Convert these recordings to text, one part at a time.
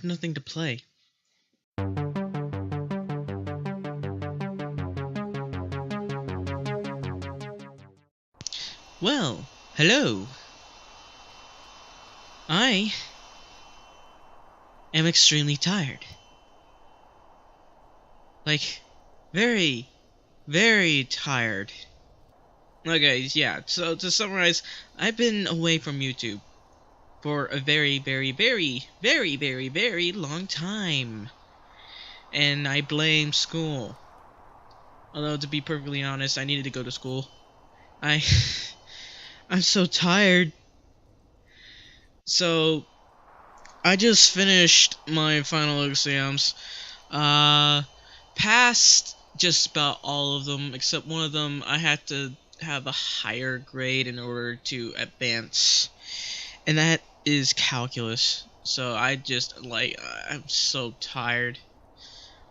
nothing to play. Well, hello. I am extremely tired. Like, very, very tired. Okay, yeah, so to summarize, I've been away from YouTube for a very, very, very, very, very, very long time. And I blame school. Although, to be perfectly honest, I needed to go to school. I'm so tired. So, I just finished my final exams. Passed just about all of them, except one of them I had to have a higher grade in order to advance. And that is calculus. So I'm so tired.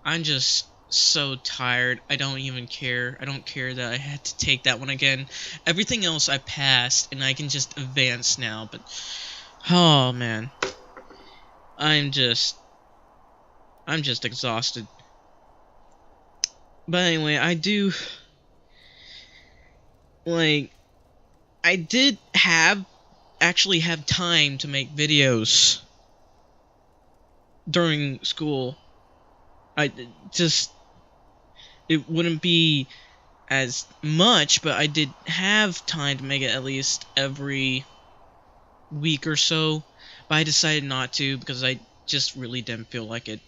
I'm just so tired. I don't even care. I don't care that I had to take that one again. Everything else I passed, and I can just advance now, but oh man. I'm just exhausted. But anyway, I did actually have time to make videos during school. It wouldn't be as much, but I did have time to make it at least every week or so. But I decided not to because I just really didn't feel like it.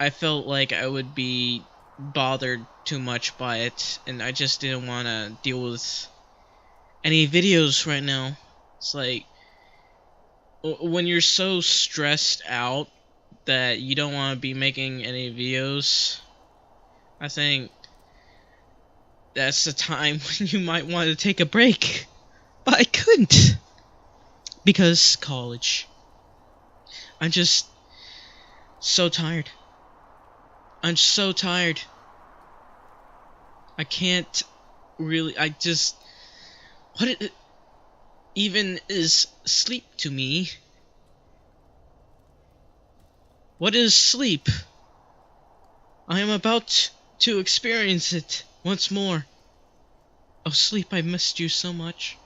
I felt like I would be bothered too much by it, and I just didn't want to deal with any videos right now. It's like, when you're so stressed out that you don't want to be making any videos, I think that's the time when you might want to take a break. But I couldn't, because college. I'm just so tired. I'm so tired. I can't really, what even is sleep to me? What is sleep? I am about to experience it once more. Oh, sleep, I missed you so much.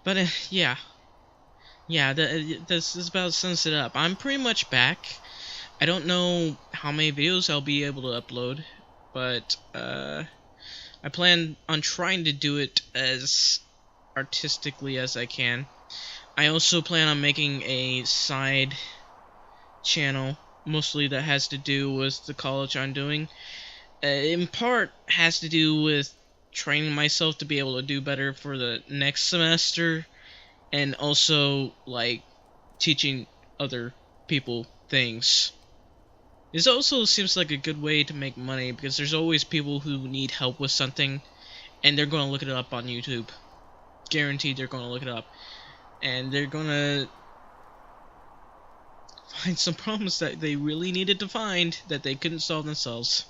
But, yeah. Yeah, this is about sums it up. I'm pretty much back. I don't know how many videos I'll be able to upload, but I plan on trying to do it as artistically as I can. I also plan on making a side channel, mostly that has to do with the college I'm doing. In part has to do with training myself to be able to do better for the next semester, and also like teaching other people things. This also seems like a good way to make money, because there's always people who need help with something, and they're going to look it up on YouTube. Guaranteed they're going to look it up. And they're going to find some problems that they really needed to find that they couldn't solve themselves.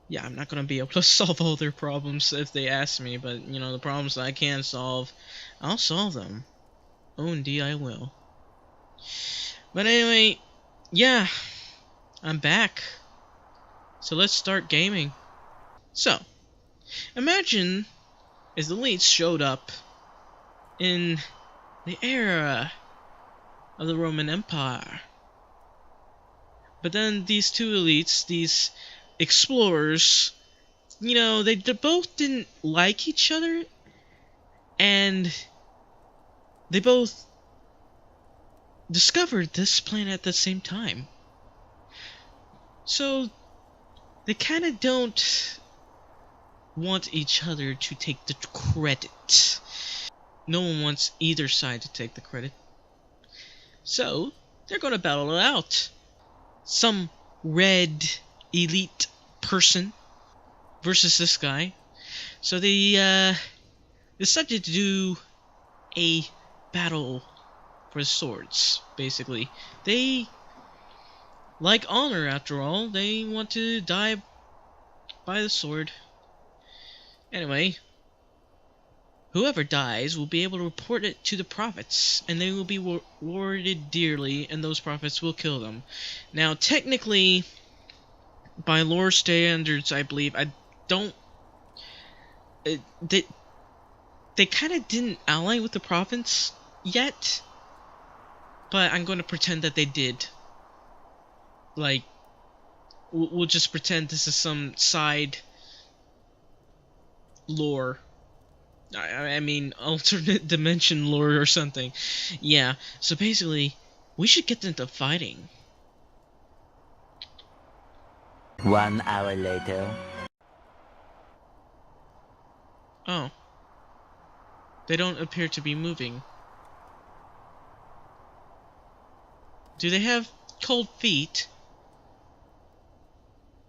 Yeah, I'm not going to be able to solve all their problems if they ask me, but, you know, the problems that I can solve, I'll solve them. Oh, indeed I will. But anyway, yeah, I'm back. So let's start gaming. So, imagine if the elites showed up in the era of the Roman Empire. But then these two elites, these explorers, you know, they both didn't like each other, and they both discovered this planet at the same time. So they kind of don't want each other to take the credit. No one wants either side to take the credit. So they're going to battle it out. Some red elite person versus this guy. So they decided to do a battle for the swords, basically. They like honor, after all. They want to die by the sword. Anyway, Whoever dies will be able to report it to the prophets, and they will be rewarded dearly, and those prophets will kill them. Now, technically, by lore standards, I believe, I don't... They kind of didn't ally with the prophets yet, but I'm going to pretend that they did. Like, we'll just pretend this is some side lore. I mean, alternate dimension lore or something. Yeah, so basically, we should get into fighting. 1 hour later. Oh. They don't appear to be moving. Do they have cold feet?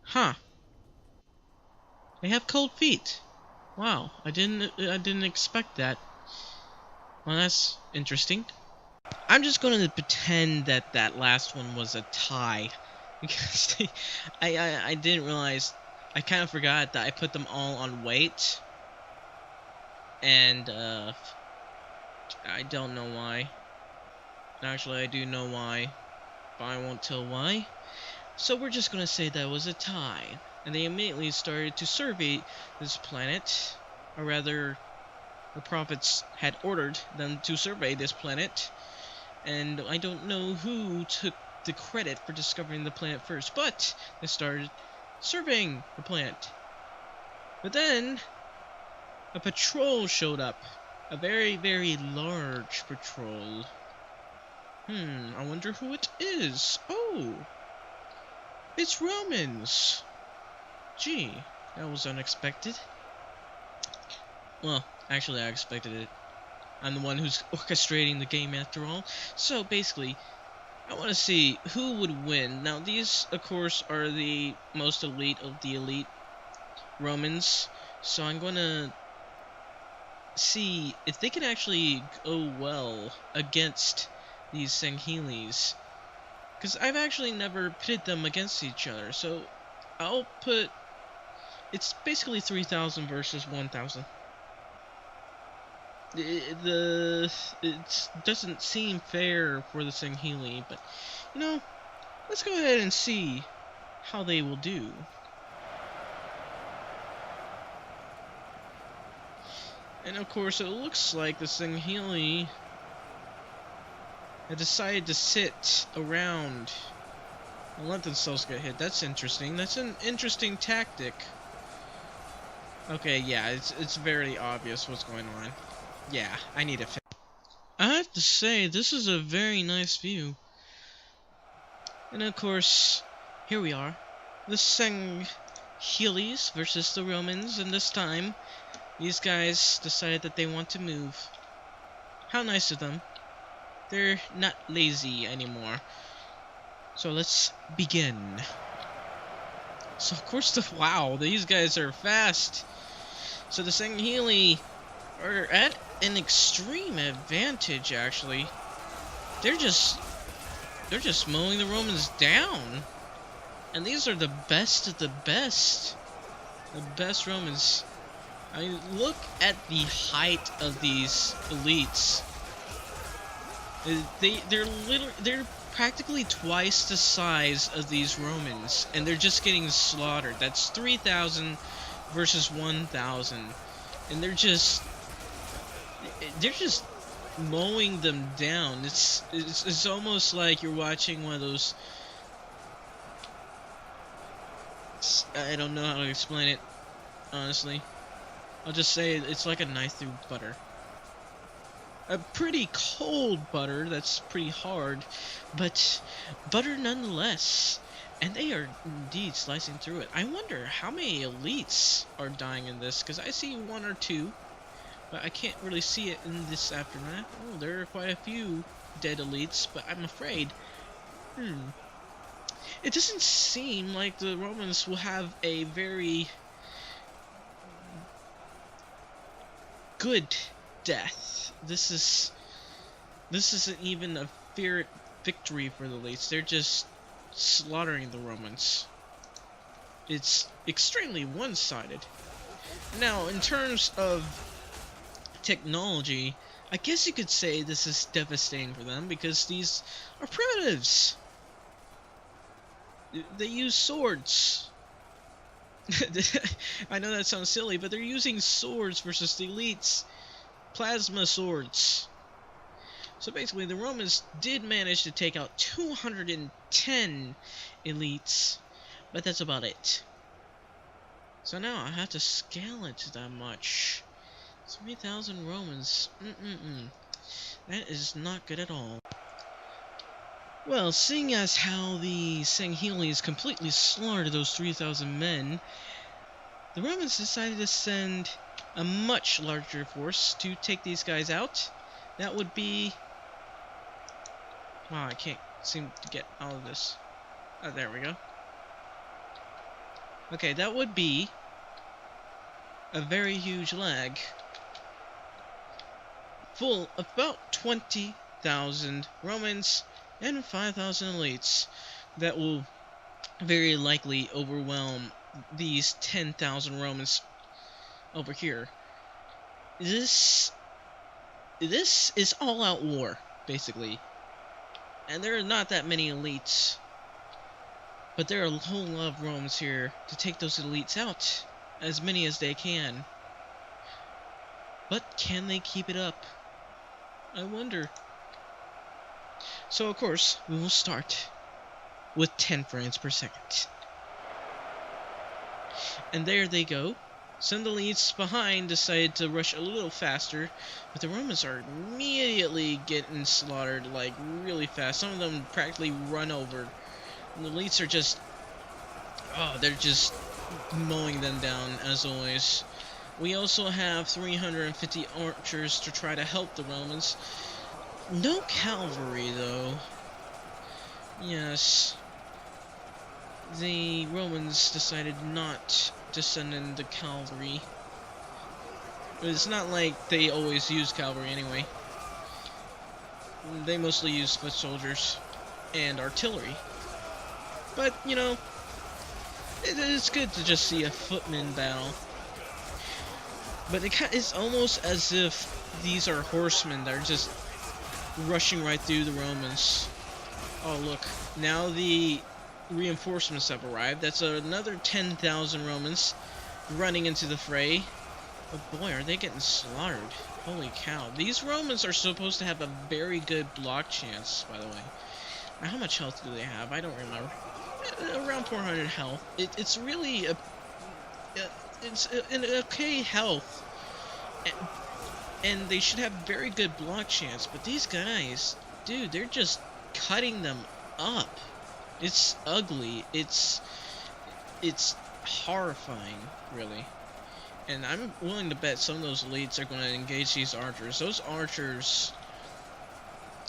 Huh. They have cold feet. Wow, I didn't expect that. Well, that's interesting. I'm just going to pretend that that last one was a tie, because I didn't realize. I kind of forgot that I put them all on weight, and I don't know why. Actually, I do know why, but I won't tell why. So we're just gonna say that was a tie. And they immediately started to survey this planet, or rather, the prophets had ordered them to survey this planet, and I don't know who took the credit for discovering the planet first, but they started surveying the planet. But then, a patrol showed up. A very, very large patrol. I wonder who it is. Oh! It's Romans! Gee, that was unexpected. Well, actually I expected it. I'm the one who's orchestrating the game after all. So basically, I want to see who would win. Now these, of course, are the most elite of the elite Romans. So I'm going to see if they can actually go well against these Sanghelis. Because I've actually never pitted them against each other. So I'll put... It's basically 3,000 versus 1,000. It doesn't seem fair for the Sangheli, but, you know, let's go ahead and see how they will do. And of course, it looks like the Sangheli have decided to sit around and let themselves get hit. That's interesting. That's an interesting tactic. Okay, yeah, it's very obvious what's going on. Yeah, I need to fix. I have to say, this is a very nice view. And of course, here we are. The Sanghelis versus the Romans, and this time, these guys decided that they want to move. How nice of them. They're not lazy anymore. So let's begin. So of course, wow, these guys are fast. So the Sangheli are at an extreme advantage, actually. They're just mowing the Romans down. And these are the best of the best. The best Romans. I mean, look at the height of these elites. They're practically twice the size of these Romans, and they're just getting slaughtered. That's 3,000 versus 1,000, and they're just mowing them down. It's almost like you're watching one of those. I don't know how to explain it, honestly. I'll just say it's like a knife through butter. A pretty cold butter, that's pretty hard, but butter nonetheless. And they are indeed slicing through it. I wonder how many elites are dying in this, because I see one or two, but I can't really see it in this aftermath. Oh, there are quite a few dead elites, but I'm afraid, it doesn't seem like the Romans will have a very good death. This isn't even a fair victory for the elites. They're just slaughtering the Romans. It's extremely one-sided. Now, in terms of technology, I guess you could say this is devastating for them because these are primitives. They use swords. I know that sounds silly, but they're using swords versus the elites. Plasma swords. So basically, the Romans did manage to take out 210 elites, but that's about it. So now I have to scale it to that much. 3,000 Romans. That is not good at all. Well, seeing as how the Sanghelis completely slaughtered those 3,000 men, the Romans decided to send a much larger force to take these guys out. That would be... Wow, I can't seem to get out of this. Oh, there we go. Okay, that would be a very huge lag. Full of about 20,000 Romans and 5,000 elites that will very likely overwhelm these 10,000 Romans over here. This is all-out war, basically. And there are not that many elites. But there are a whole lot of Romans here to take those elites out. As many as they can. But can they keep it up? I wonder. So of course, we will start with 10 frames per second. And there they go. Some of the elites behind decided to rush a little faster, but the Romans are immediately getting slaughtered, like, really fast. Some of them practically run over. And the elites are just... Oh, they're just mowing them down, as always. We also have 350 archers to try to help the Romans. No cavalry, though. Yes. The Romans decided not to send in the cavalry. But it's not like they always use cavalry anyway. They mostly use foot soldiers and artillery. But, you know, it's good to just see a footman battle. But it's almost as if these are horsemen that are just rushing right through the Romans. Oh, look. Now the reinforcements have arrived. That's another 10,000 Romans running into the fray. But boy, are they getting slaughtered. Holy cow. These Romans are supposed to have a very good block chance, by the way. Now, how much health do they have? I don't remember. Around 400 health. It's really it's an okay health. And they should have very good block chance. But these guys, dude, they're just cutting them up. It's ugly. It's horrifying, really. And I'm willing to bet some of those elites are going to engage these archers. Those archers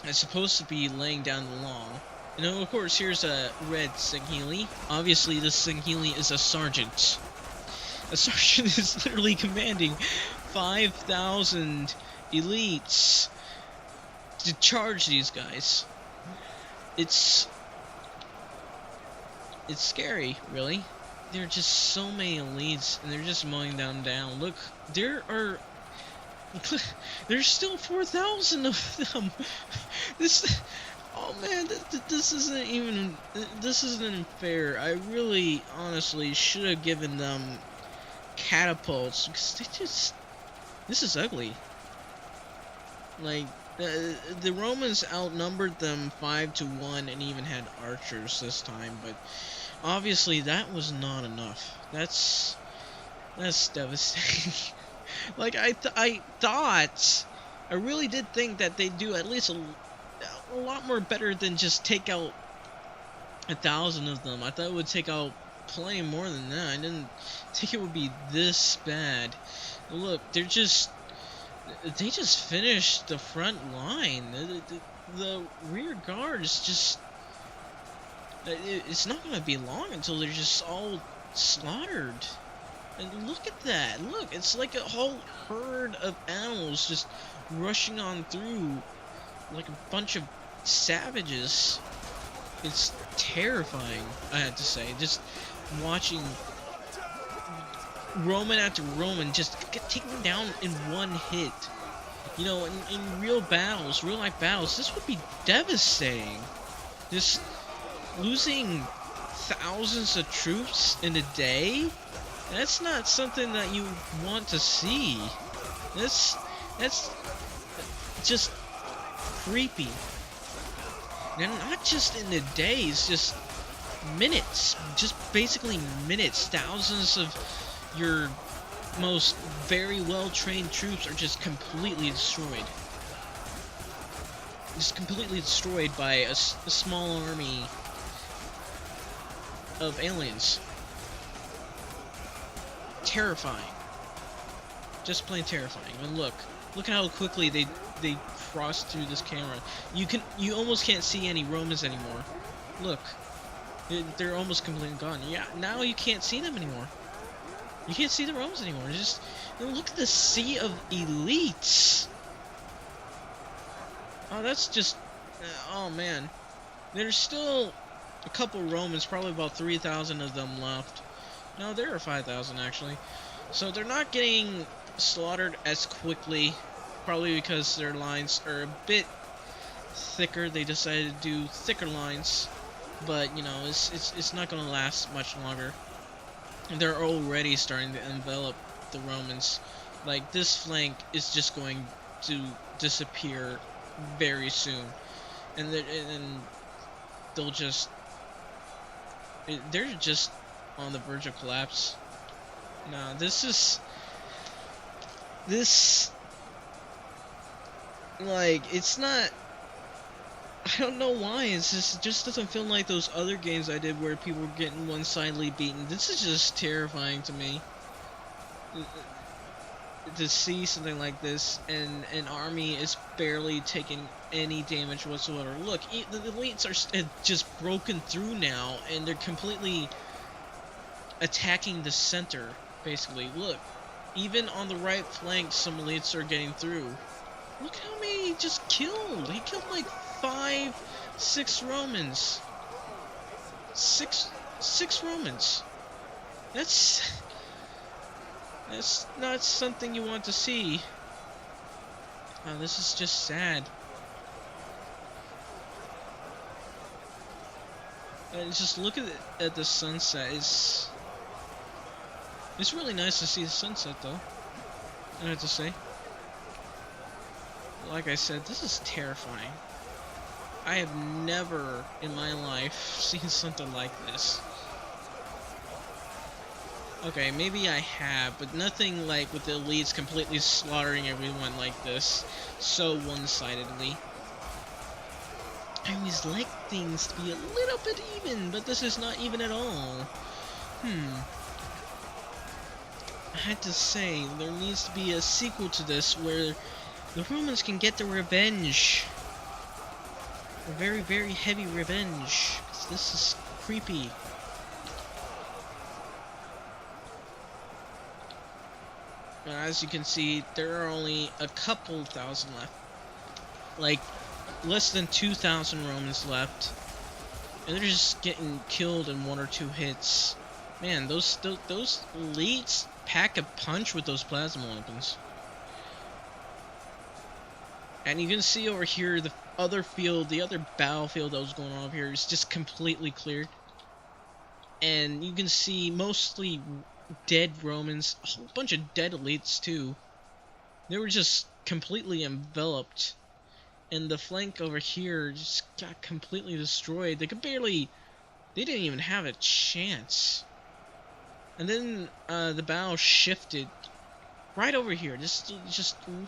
are supposed to be laying down the law. And then, of course, here's a red Sangheli. Obviously, this Sangheli is a sergeant. A sergeant is literally commanding 5,000 elites to charge these guys. It's scary, really. There are just so many elites, and they're just mowing them down. Look, there's still 4,000 of them. Oh man, this isn't fair. I really, honestly, should have given them catapults, because this is ugly. Like, the Romans outnumbered them 5-1 and even had archers this time, but obviously that was not enough. That's devastating. Like, I really did think that they'd do at least a lot more better than just take out 1,000 of them. I thought it would take out plenty more than that. I didn't think it would be this bad. Look, they just finished the front line. The rear guard is just... It's not going to be long until they're just all slaughtered. And look at that. Look, it's like a whole herd of animals just rushing on through like a bunch of savages. It's terrifying, I have to say. Just watching Roman after Roman just get taken down in one hit. You know, in real battles, real life battles, this would be devastating. Just losing thousands of troops in a day? That's not something that you want to see. That's just creepy. And not just in the days, just minutes. Just basically minutes. Thousands of your most very well-trained troops are just completely destroyed. Just completely destroyed by a small army of aliens. Terrifying. Just plain terrifying. And look at how quickly they cross through this camera. You almost can't see any Romans anymore. Look, they're almost completely gone. Yeah, now you can't see them anymore. You can't see the Romans anymore. Just look at the sea of elites. Oh, that's just oh man. There's still a couple Romans, probably about 3,000 of them left. No, there are 5,000 actually. So they're not getting slaughtered as quickly, probably because their lines are a bit thicker. They decided to do thicker lines, but you know, it's not going to last much longer. They're already starting to envelop the Romans. Like, this flank is just going to disappear very soon, and they'll just they're just on the verge of collapse. Nah, this like, it's not. I don't know why. It just doesn't feel like those other games I did where people were getting one-sidedly beaten. This is just terrifying to me. To see something like this, and an army is barely taking any damage whatsoever. Look, the elites are just broken through now, and they're completely attacking the center, basically. Look, even on the right flank, some elites are getting through. Look how many he just killed. He killed like 6 Romans. Six Romans. That's not something you want to see. Oh, this is just sad. And just look at the sunset. It's really nice to see the sunset, though, I have to say. Like I said, this is terrifying. I have never in my life seen something like this. Okay, maybe I have, but nothing like with the elites completely slaughtering everyone like this, so one-sidedly. I always like things to be a little bit even, but this is not even at all. I had to say, there needs to be a sequel to this where the Romans can get their revenge. A very, very heavy revenge. 'Cause this is creepy. As you can see, there are only a couple thousand left. Like, less than 2,000 Romans left. And they're just getting killed in 1 or 2 hits. Man, those elites pack a punch with those plasma weapons. And you can see over here the other field, the other battlefield that was going on over here is just completely cleared. And you can see mostly dead Romans, a whole bunch of dead elites too. They were just completely enveloped. And the flank over here just got completely destroyed. They didn't even have a chance. And then the battle shifted right over here. Just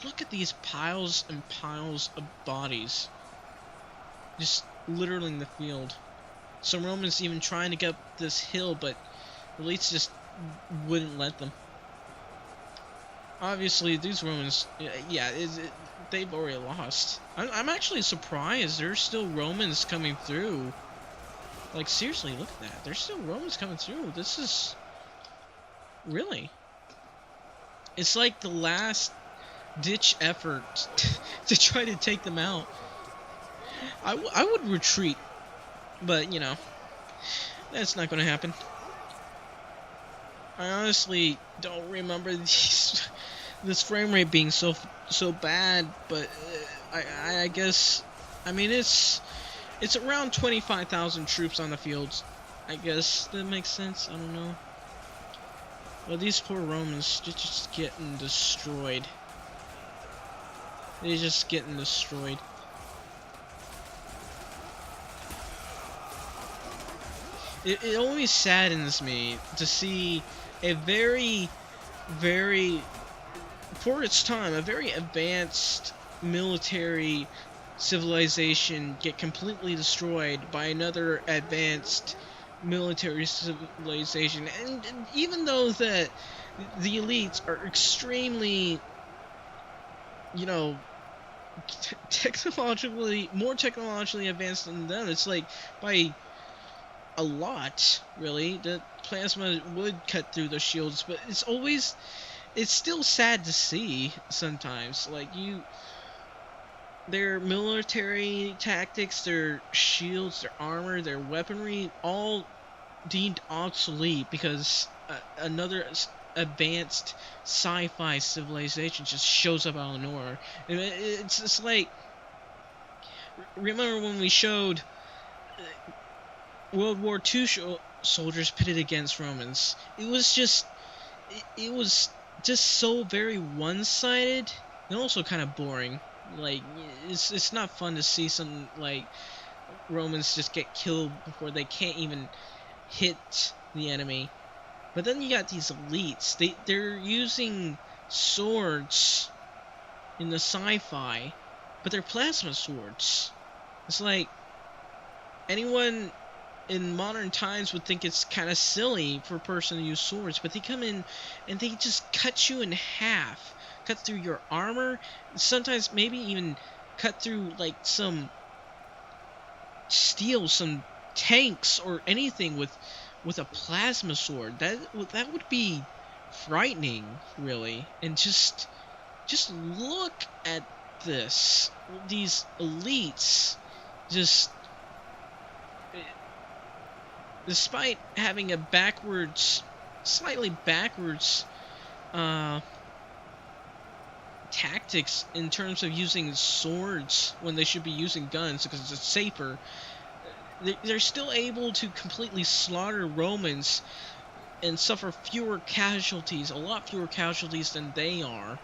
look at these piles and piles of bodies. Just literally in the field. Some Romans even trying to get up this hill, but elites just wouldn't let them. Obviously, these Romans, yeah, they've already lost. I'm actually surprised there's still Romans coming through. Like, seriously, look at that. There's still Romans coming through. This is... really? It's like the last ditch effort to try to take them out. I would retreat, but, you know, that's not going to happen. I honestly don't remember this frame rate being so bad, but I guess, I mean, it's around 25,000 troops on the field. I guess that makes sense. I don't know. Well, these poor Romans just getting destroyed. They're just getting destroyed. It always saddens me to see a very, for its time, a very advanced military civilization get completely destroyed by another advanced military civilization. And even though that the elites are extremely, you know, more technologically advanced than them, it's like by a lot, really. The plasma would cut through the shields, but it's still sad to see sometimes. Like, their military tactics, their shields, their armor, their weaponry, all deemed obsolete because another advanced sci-fi civilization just shows up out of nowhere. It's just like, remember when we showed World War II soldiers pitted against Romans? It was just so very one-sided and also kind of boring. Like, it's not fun to see some, like, Romans just get killed before they can't even hit the enemy. But then you got these elites. They're using swords in the sci-fi, but they're plasma swords. It's like, anyone in modern times would think it's kind of silly for a person to use swords, but they come in and they just cut you in half. Cut through your armor, sometimes maybe even cut through, like, some steel, some tanks or anything with a plasma sword. That would be frightening, really. And just look at this. These elites, just, despite having a slightly backwards tactics in terms of using swords when they should be using guns because it's safer, they're still able to completely slaughter Romans and suffer a lot fewer casualties than they are.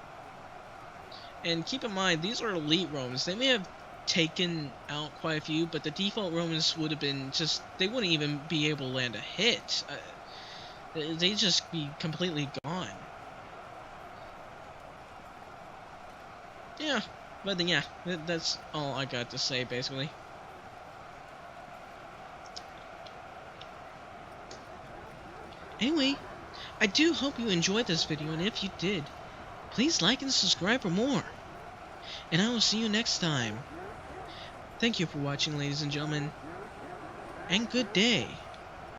And keep in mind, these are elite Romans. They may have taken out quite a few, but the default Romans would have been they wouldn't even be able to land a hit. They'd just be completely gone. Yeah, but then, yeah, that's all I got to say, basically. Anyway, I do hope you enjoyed this video, and if you did, please like and subscribe for more. And I will see you next time. Thank you for watching, ladies and gentlemen, and good day.